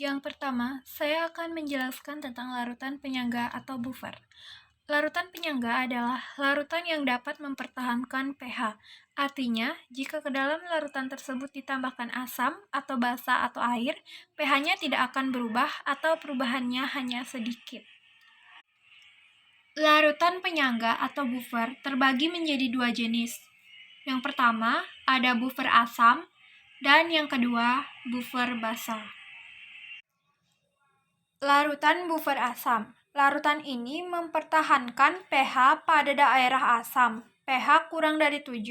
Yang pertama, saya akan menjelaskan tentang larutan penyangga atau buffer. Larutan penyangga adalah larutan yang dapat mempertahankan pH. Artinya, jika ke dalam larutan tersebut ditambahkan asam atau basa atau air, pH-nya tidak akan berubah atau perubahannya hanya sedikit. Larutan penyangga atau buffer terbagi menjadi dua jenis. Yang pertama, ada buffer asam, dan yang kedua, buffer basa. Larutan buffer asam. Larutan ini mempertahankan pH pada daerah asam, pH kurang dari 7.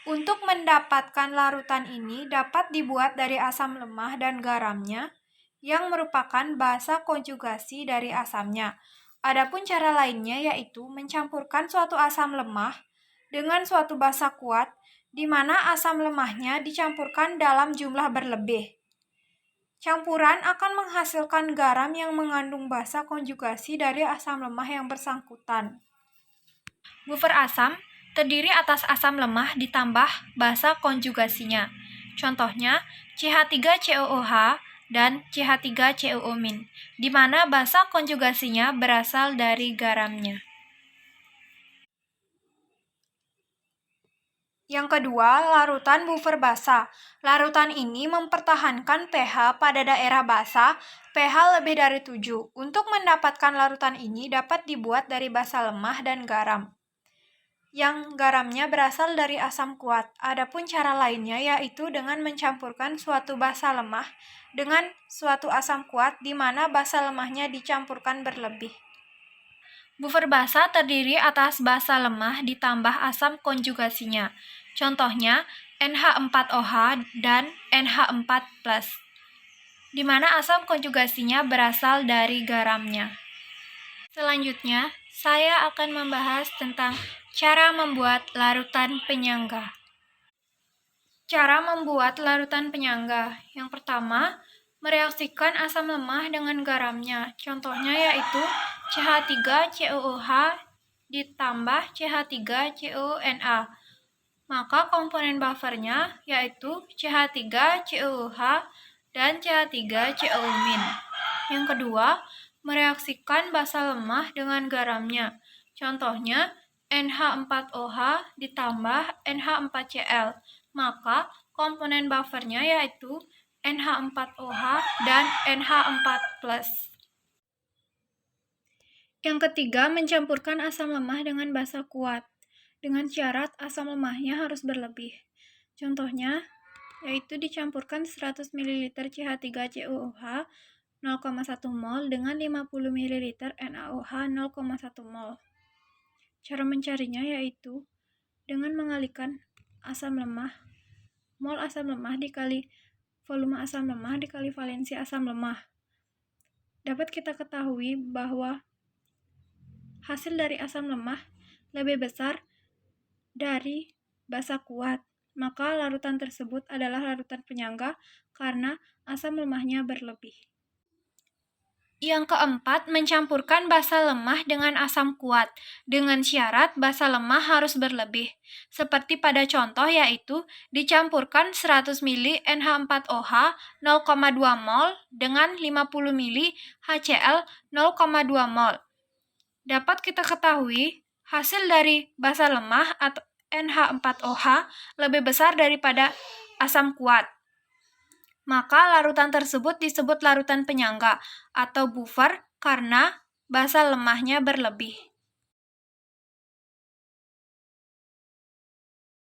Untuk mendapatkan larutan ini dapat dibuat dari asam lemah dan garamnya, yang merupakan basa konjugasi dari asamnya. Adapun cara lainnya yaitu mencampurkan suatu asam lemah dengan suatu basa kuat, di mana asam lemahnya dicampurkan dalam jumlah berlebih. Campuran akan menghasilkan garam yang mengandung basa konjugasi dari asam lemah yang bersangkutan. Buffer asam terdiri atas asam lemah ditambah basa konjugasinya. Contohnya CH3COOH dan CH3COO-, di mana basa konjugasinya berasal dari garamnya. Yang kedua, larutan buffer basa. Larutan ini mempertahankan pH pada daerah basa, pH lebih dari 7. Untuk mendapatkan larutan ini dapat dibuat dari basa lemah dan garam, yang garamnya berasal dari asam kuat. Adapun cara lainnya yaitu dengan mencampurkan suatu basa lemah dengan suatu asam kuat, di mana basa lemahnya dicampurkan berlebih. Buffer basa terdiri atas basa lemah ditambah asam konjugasinya. Contohnya NH4OH dan NH4+, di mana asam konjugasinya berasal dari garamnya. Selanjutnya, saya akan membahas tentang cara membuat larutan penyangga. Cara membuat larutan penyangga. Yang pertama, mereaksikan asam lemah dengan garamnya. Contohnya yaitu CH3COOH ditambah CH3COONA. Maka komponen buffernya yaitu CH3COOH dan CH3COO-. Yang kedua, mereaksikan basa lemah dengan garamnya. Contohnya NH4OH ditambah NH4Cl. Maka komponen buffernya yaitu NH4OH dan NH4+. Yang ketiga, mencampurkan asam lemah dengan basa kuat, dengan syarat asam lemahnya harus berlebih. Contohnya, yaitu dicampurkan 100 ml CH3COOH 0,1 mol dengan 50 ml NaOH 0,1 mol. Cara mencarinya yaitu dengan mengalihkan mol asam lemah dikali volume asam lemah dikali valensi asam lemah. Dapat kita ketahui bahwa hasil dari asam lemah lebih besar dari basa kuat, maka larutan tersebut adalah larutan penyangga karena asam lemahnya berlebih. Yang keempat, mencampurkan basa lemah dengan asam kuat, dengan syarat basa lemah harus berlebih. Seperti pada contoh yaitu dicampurkan 100 ml NH4OH 0,2 mol dengan 50 ml HCl 0,2 mol. Dapat kita ketahui, hasil dari basa lemah atau NH4OH lebih besar daripada asam kuat. Maka larutan tersebut disebut larutan penyangga atau buffer karena basa lemahnya berlebih.